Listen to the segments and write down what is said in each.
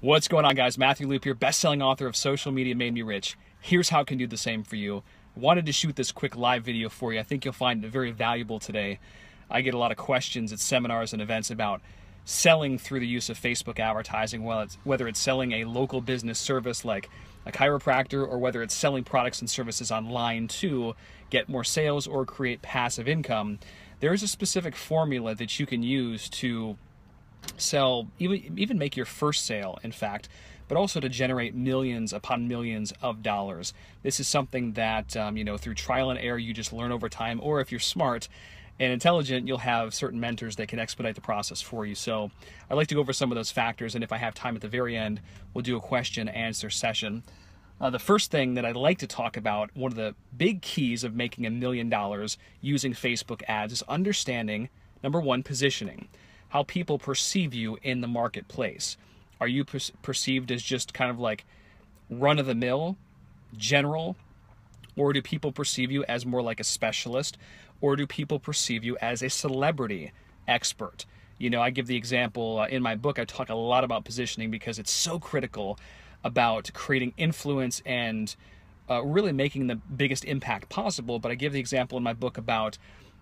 What's going on, guys? Matthew Loop here, best-selling author of Social Media Made Me Rich. Here's how it can do the same for you. Wanted to shoot this quick live video for you. I think you'll find it very valuable today. I get a lot of questions at seminars and events about selling through the use of Facebook advertising, whether it's selling a local business service like a chiropractor, or whether it's selling products and services online to get more sales or create passive income. There is a specific formula that you can use to sell, even make your first sale, in fact, but also to generate millions upon millions of dollars. This is something that, through trial and error, you just learn over time, or if you're smart and intelligent, you'll have certain mentors that can expedite the process for you. So I'd like to go over some of those factors, and if I have time at the very end, we'll do a question and answer session. The first thing that I'd like to talk about, one of the big keys of making $1 million using Facebook ads, is understanding, number one, positioning. How people perceive you in the marketplace. Are you perceived as just kind of like run-of-the-mill, general, or do people perceive you as more like a specialist, or do people perceive you as a celebrity expert? You know, I give the example in my book. I talk a lot about positioning because it's so critical about creating influence and really making the biggest impact possible. But I give the example in my book about,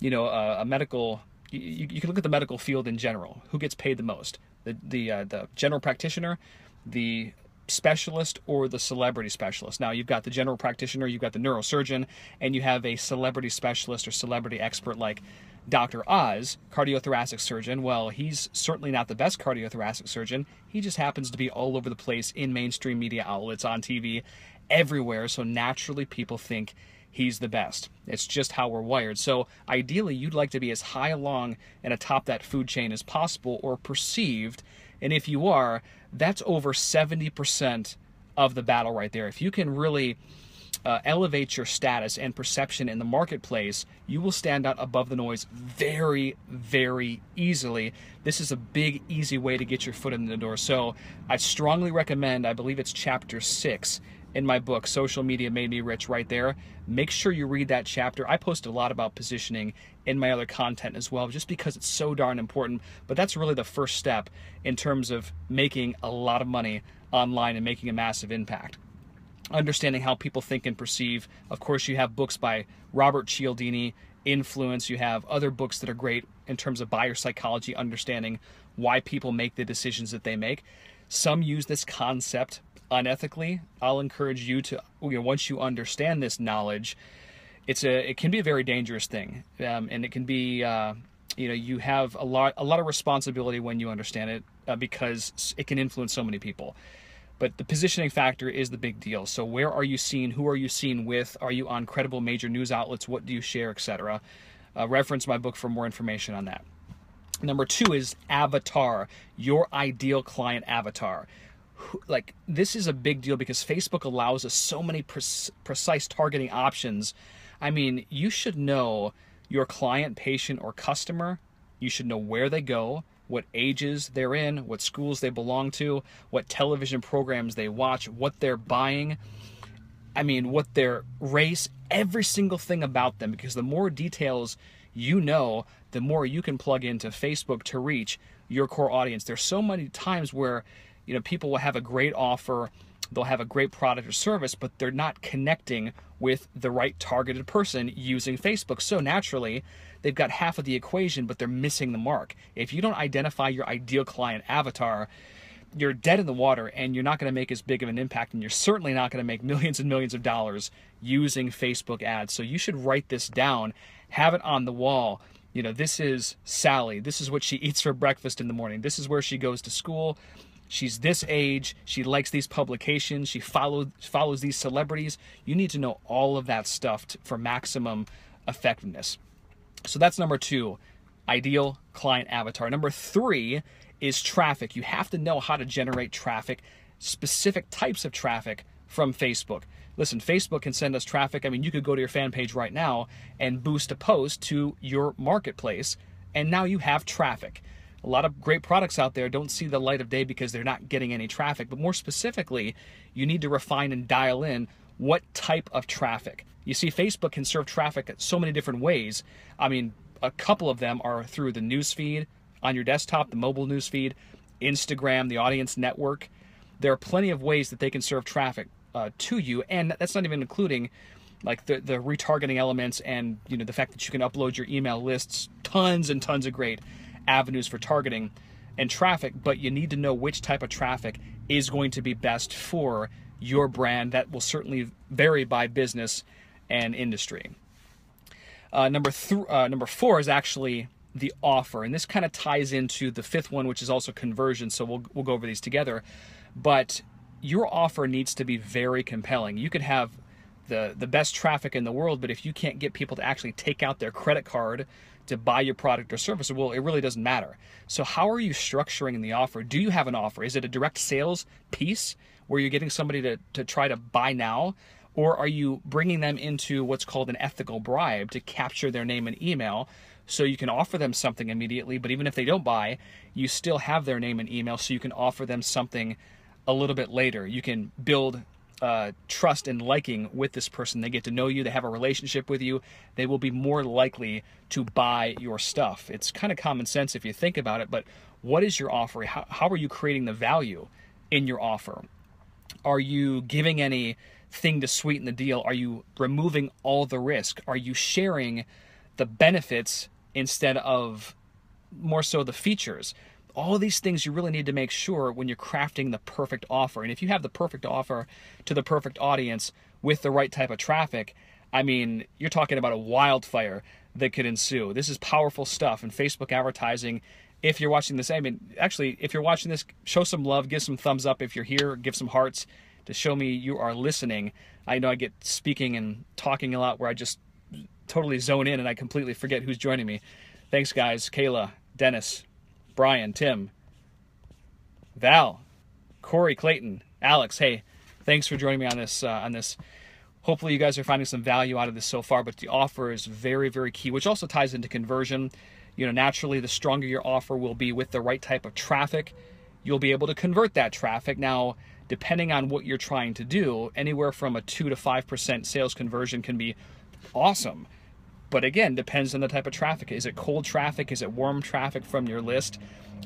a medical. You can look at the medical field in general. Who gets paid the most? The general practitioner, the specialist, or the celebrity specialist? Now, you've got the general practitioner, you've got the neurosurgeon, and you have a celebrity specialist or celebrity expert like Dr. Oz, cardiothoracic surgeon. Well, he's certainly not the best cardiothoracic surgeon. He just happens to be all over the place in mainstream media outlets, on TV, everywhere. So naturally, people think he's the best. It's just how we're wired. So ideally, you'd like to be as high along and atop that food chain as possible, or perceived. And if you are, that's over 70% of the battle right there. If you can really elevate your status and perception in the marketplace, you will stand out above the noise very, very easily. This is a big, easy way to get your foot in the door. So I strongly recommend, I believe it's chapter 6 in my book, Social Media Made Me Rich, right there. Make sure you read that chapter. I post a lot about positioning in my other content as well, just because it's so darn important. But that's really the first step in terms of making a lot of money online and making a massive impact. Understanding how people think and perceive. Of course, you have books by Robert Cialdini, Influence. You have other books that are great in terms of buyer psychology, understanding why people make the decisions that they make. Some use this concept unethically. I'll encourage you to, once you understand this knowledge, it can be a very dangerous thing, and it can be, you have a lot of responsibility when you understand it, because it can influence so many people. But the positioning factor is the big deal. So where are you seen? Who are you seen with? Are you on credible major news outlets? What do you share, etc.? Reference my book for more information on that. Number two is avatar, your ideal client avatar. Like, this is a big deal because Facebook allows us so many precise targeting options. I mean, you should know your client, patient, or customer. You should know where they go, what ages they're in, what schools they belong to, what television programs they watch, what they're buying. I mean, what their race, every single thing about them, because the more details you know, the more you can plug into Facebook to reach your core audience. There's so many times where people will have a great offer, they'll have a great product or service, but they're not connecting with the right targeted person using Facebook. So naturally, they've got half of the equation, but they're missing the mark. If you don't identify your ideal client avatar, you're dead in the water, and you're not going to make as big of an impact, and you're certainly not going to make millions and millions of dollars using Facebook ads. So you should write this down, have it on the wall. This is Sally. This is what she eats for breakfast in the morning. This is where she goes to school. She's this age, she likes these publications, she follows these celebrities. You need to know all of that stuff for maximum effectiveness. So that's number two, ideal client avatar. Number three is traffic. You have to know how to generate traffic, specific types of traffic from Facebook. Listen, Facebook can send us traffic. I mean, you could go to your fan page right now and boost a post to your marketplace, and now you have traffic. A lot of great products out there don't see the light of day because they're not getting any traffic. But more specifically, you need to refine and dial in what type of traffic. You see, Facebook can serve traffic in so many different ways. I mean, a couple of them are through the news feed on your desktop, the mobile news feed, Instagram, the audience network. there are plenty of ways that they can serve traffic to you, and that's not even including like the retargeting elements and the fact that you can upload your email lists, tons and tons of great avenues for targeting and traffic, but you need to know which type of traffic is going to be best for your brand. That will certainly vary by business and industry. Number 4 is actually the offer, and this kind of ties into the 5th one, which is also conversion, so we'll go over these together. But your offer needs to be very compelling. You could have the best traffic in the world, but if you can't get people to actually take out their credit card to buy your product or service, well, it really doesn't matter. So how are you structuring the offer? Do you have an offer? Is it a direct sales piece where you're getting somebody to try to buy now? Or are you bringing them into what's called an ethical bribe to capture their name and email so you can offer them something immediately, but even if they don't buy, you still have their name and email so you can offer them something a little bit later. You can build trust and liking with this person. They get to know you, they have a relationship with you, they will be more likely to buy your stuff. It's kind of common sense if you think about it, but what is your offer? How are you creating the value in your offer? Are you giving anything to sweeten the deal? Are you removing all the risk? Are you sharing the benefits instead of more so the features? All these things you really need to make sure when you're crafting the perfect offer. And if you have the perfect offer to the perfect audience with the right type of traffic, I mean, you're talking about a wildfire that could ensue. This is powerful stuff. And Facebook advertising, if you're watching this, I mean, actually, if you're watching this, show some love, give some thumbs up. If you're here, give some hearts to show me you are listening. I know I get speaking and talking a lot where I just totally zone in and I completely forget who's joining me. Thanks, guys. Kayla, Dennis, Brian, Tim, Val, Corey, Clayton, Alex. Hey, thanks for joining me on this. Hopefully you guys are finding some value out of this so far, but the offer is very, very key, which also ties into conversion. Naturally, the stronger your offer will be with the right type of traffic, you'll be able to convert that traffic. Now, depending on what you're trying to do, anywhere from a 2 to 5% sales conversion can be awesome. But again, depends on the type of traffic. Is it cold traffic? Is it warm traffic from your list?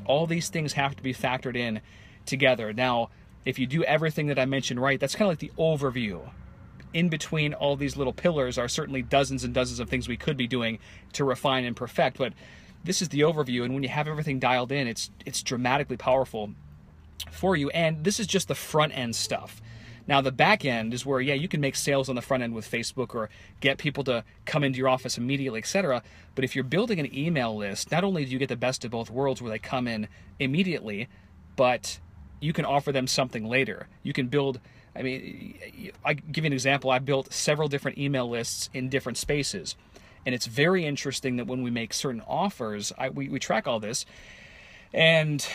All these things have to be factored in together. Now, if you do everything that I mentioned right, that's kind of like the overview. In between all these little pillars are certainly dozens and dozens of things we could be doing to refine and perfect, but this is the overview, and when you have everything dialed in, it's dramatically powerful for you. And this is just the front end stuff. Now, the back end is where, yeah, you can make sales on the front end with Facebook or get people to come into your office immediately, etc. But if you're building an email list, not only do you get the best of both worlds where they come in immediately, but you can offer them something later. You can build, I mean, I give you an example. I built several different email lists in different spaces. And it's very interesting that when we make certain offers, we track all this, and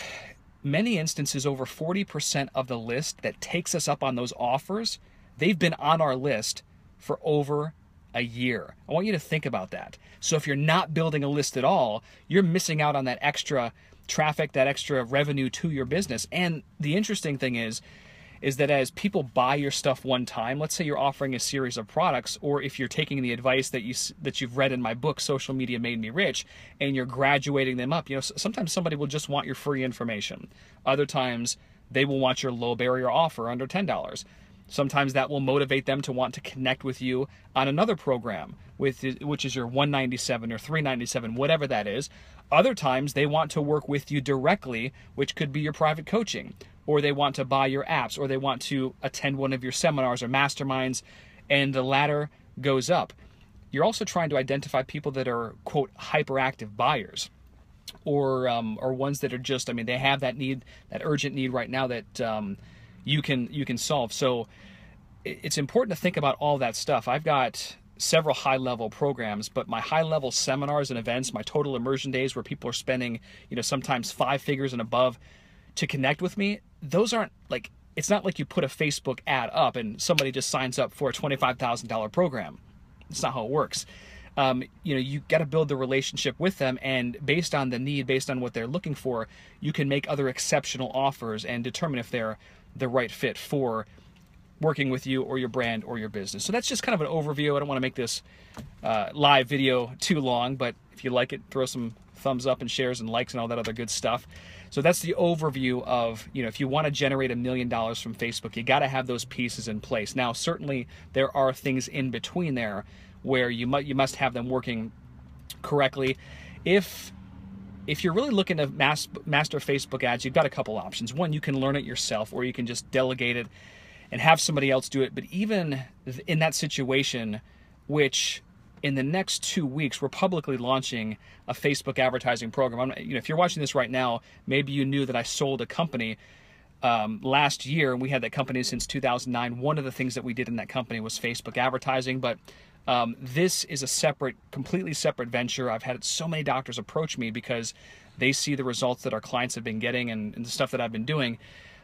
many instances, over 40% of the list that takes us up on those offers, they've been on our list for over a year. I want you to think about that. So if you're not building a list at all, you're missing out on that extra traffic, that extra revenue to your business. And the interesting thing is that as people buy your stuff one time, let's say you're offering a series of products, or if you're taking the advice that you've read in my book, Social Media Made Me Rich, and you're graduating them up, sometimes somebody will just want your free information. Other times they will want your low barrier offer under $10. Sometimes that will motivate them to want to connect with you on another program, which is your $197 or $397, whatever that is. Other times they want to work with you directly, which could be your private coaching, or they want to buy your apps, or they want to attend one of your seminars or masterminds, and the ladder goes up. You're also trying to identify people that are, quote, hyperactive buyers, or ones that are just, I mean, they have that need, that urgent need right now that you can solve. So it's important to think about all that stuff. I've got several high-level programs, but my high-level seminars and events, my total immersion days where people are spending, sometimes 5 figures and above to connect with me, those aren't like, it's not like you put a Facebook ad up and somebody just signs up for a $25,000 program. It's not how it works. You got to build the relationship with them, and based on the need, based on what they're looking for, you can make other exceptional offers and determine if they're the right fit for working with you or your brand or your business. So that's just kind of an overview. I don't want to make this live video too long, but if you like it, throw some thumbs up and shares and likes and all that other good stuff. So that's the overview of, if you want to generate $1 million from Facebook, you got to have those pieces in place. Now, certainly there are things in between there where you must have them working correctly. If you're really looking to master Facebook ads, you've got a couple options. One, you can learn it yourself, or you can just delegate it and have somebody else do it. But even in that situation, which in the next 2 weeks, we're publicly launching a Facebook advertising program. If you're watching this right now, maybe you knew that I sold a company last year, and we had that company since 2009. One of the things that we did in that company was Facebook advertising, but this is a completely separate venture. I've had so many doctors approach me because they see the results that our clients have been getting and the stuff that I've been doing.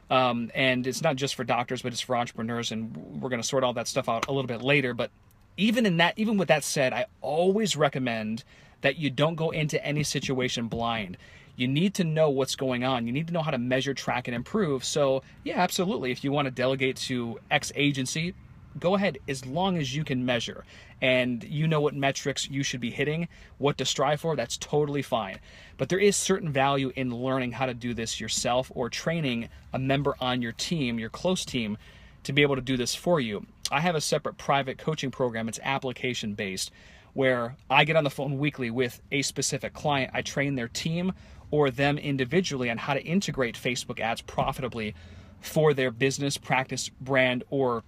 And it's not just for doctors, but it's for entrepreneurs, and we're going to sort all that stuff out a little bit later. But even with that said, I always recommend that you don't go into any situation blind. You need to know what's going on. You need to know how to measure, track, and improve. So yeah, absolutely. If you want to delegate to X agency, go ahead, as long as you can measure and you know what metrics you should be hitting, what to strive for, that's totally fine. But there is certain value in learning how to do this yourself, or training a member on your team, your close team, to be able to do this for you. I have a separate private coaching program. It's application based, where I get on the phone weekly with a specific client. I train their team or them individually on how to integrate Facebook ads profitably for their business, practice, brand, or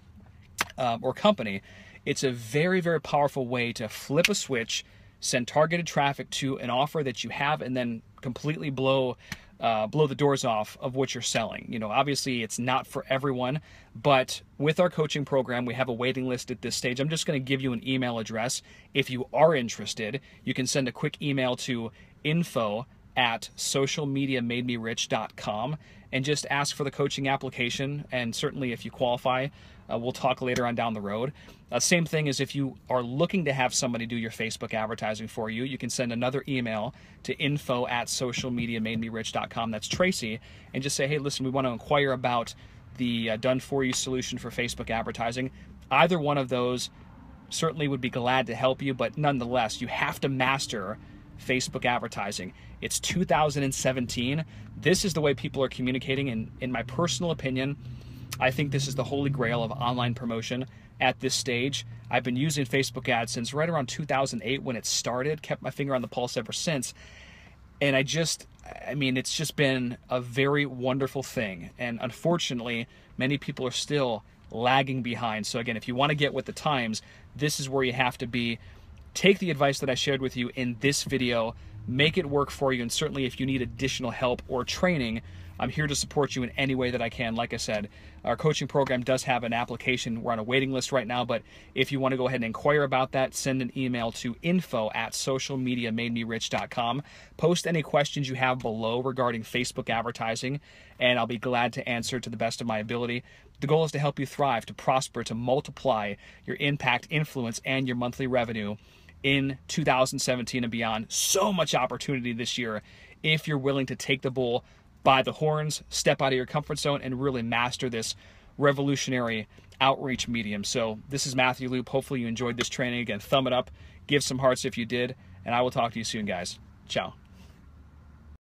company. It's a very, very powerful way to flip a switch, send targeted traffic to an offer that you have, and then completely blow the doors off of what you're selling. Obviously it's not for everyone, but with our coaching program, we have a waiting list at this stage. I'm just going to give you an email address. If you are interested, you can send a quick email to info@socialmediamademerich.com and just ask for the coaching application. And certainly if you qualify, we'll talk later on down the road. Same thing as if you are looking to have somebody do your Facebook advertising for you, you can send another email to info@socialmediamademerich.com. That's Tracy, and just say, hey, listen, we want to inquire about the done-for-you solution for Facebook advertising. Either one of those certainly would be glad to help you, but nonetheless, you have to master Facebook advertising. It's 2017. This is the way people are communicating, and in my personal opinion, I think this is the holy grail of online promotion at this stage. I've been using Facebook ads since right around 2008 when it started, kept my finger on the pulse ever since. And it's just been a very wonderful thing. And unfortunately, many people are still lagging behind. So again, if you want to get with the times, this is where you have to be. Take the advice that I shared with you in this video, make it work for you. And certainly if you need additional help or training, I'm here to support you in any way that I can. Like I said, our coaching program does have an application. We're on a waiting list right now, but if you want to go ahead and inquire about that, send an email to info@socialmediamademerich.com. Post any questions you have below regarding Facebook advertising, and I'll be glad to answer to the best of my ability. The goal is to help you thrive, to prosper, to multiply your impact, influence, and your monthly revenue in 2017 and beyond. So much opportunity this year if you're willing to take the bull by the horns, step out of your comfort zone, and really master this revolutionary outreach medium. So this is Matthew Loop. Hopefully you enjoyed this training. Again, thumb it up, give some hearts if you did, and I will talk to you soon, guys. Ciao.